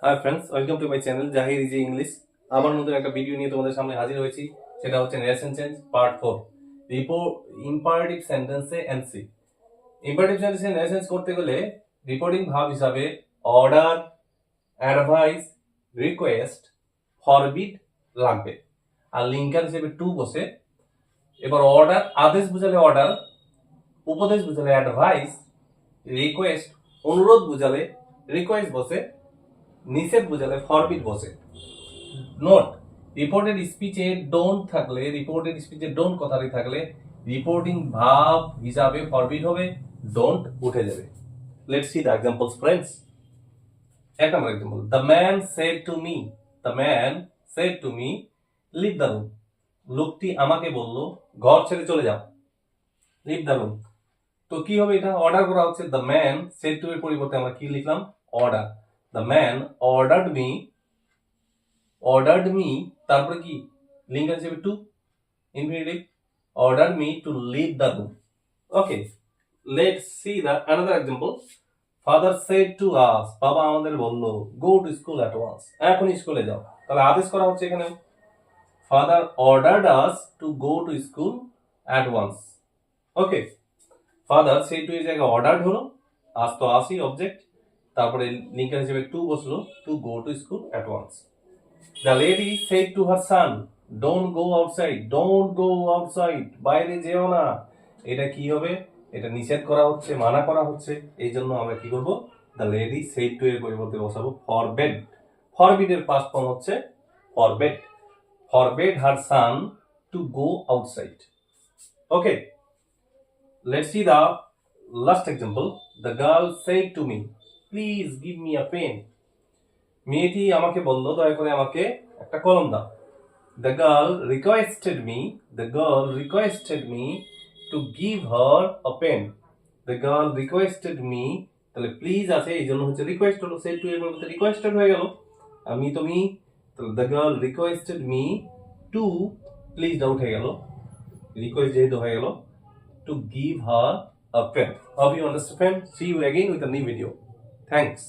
High friends, welcome to my channel Zahir easy English. আবার নতুন একটা ভিডিও নিয়ে তোমাদের সামনে হাজির হয়েছি। সেটা হচ্ছে নেরেশন চেঞ্জ পার্ট 4, ইম্পারেটিভ সেন্টেন্সে এনসি। ইম্পারেটিভ সেন্টেন্সে নেরেশন করতে গেলে রিপোর্টিং ভার্ব হিসাবে অর্ডার, অ্যাডভাইস, রিকোয়েস্ট, ফরবিড লাগবে, আর লিঙ্কার হিসেবে টু বসে। এবার অর্ডার, আদেশ বুঝালে অর্ডার, উপদেশ বুঝালে অ্যাডভাইস, রিকোয়েস্ট অনুরোধ বুঝালে রিকোয়েস্ট বসে, নিষেধ বুঝালে ফরবিড বসে। নোট, রিপোর্টেড স্পিচে ডোন্ট থাকলে, রিপোর্টেড স্পিচে ডোন্ট কথাটি থাকলে রিপোর্টিং ভার্ব হিসাবে ফরবিড হবে, ডোন্ট উঠে যাবে। Let's see the examples friends. এক number example, the man said to me, the man said to me leave the room. লোকটি আমাকে বলল ঘর ছেড়ে চলে যাও, লিভ দ্য রুম। তো কি হবে, এটা অর্ডার করা হচ্ছে। দ্য ম্যান সেড টু এর পরিবর্তে আমরা কি লিখলাম, order. The man ordered me, তারপরে কি লিঙ্ক হিসেবে to, infinitive, order me to leave the room. Okay, let's see the another example. Father said to us, বাবা আমাদের বলল go to school at once, এখন স্কুলে যাও। তাহলে আদেশ করা হচ্ছে এখানে, father ordered us to go to school at once. Okay, father said to এর জায়গায় অর্ডার্ড হলো, আস তো আসি অবজেক্ট, তারপরে লিঙ্ক হিসেবে টু বসলো, to go to school at once. The lady said to her son, don't go outside, don't go outside, বাইরে যেও না। এটা কি হবে, এটা নিষেধ করা হচ্ছে, মানা করা হচ্ছে। এই জন্য আমরা কি করব, the lady said to এর পরিবর্তে বসাবো forbid। forbid এর past form হচ্ছে forbid, forbid her son to go outside. Okay, let's see the last example. The girl said to me, please give me a pen. মেয়েটি আমাকে বলল দয়া করে আমাকে একটা কলম দাও। The girl requested me to give her a pen. The girl requested me, তাহলে প্লিজ আছে, এই জন্য হচ্ছে রিকোয়েস্ট হলো, সেড টু এর মধ্যে রিকোয়েস্টেড হয়ে গেল। আমি তুমি, তাহলে the girl requested me to, please doubt হয়ে গেল, রিকোয়েস্ট যেহেতু হয়ে গেল, to give her a pen. Hope you understand. See you again with a new video. Thanks.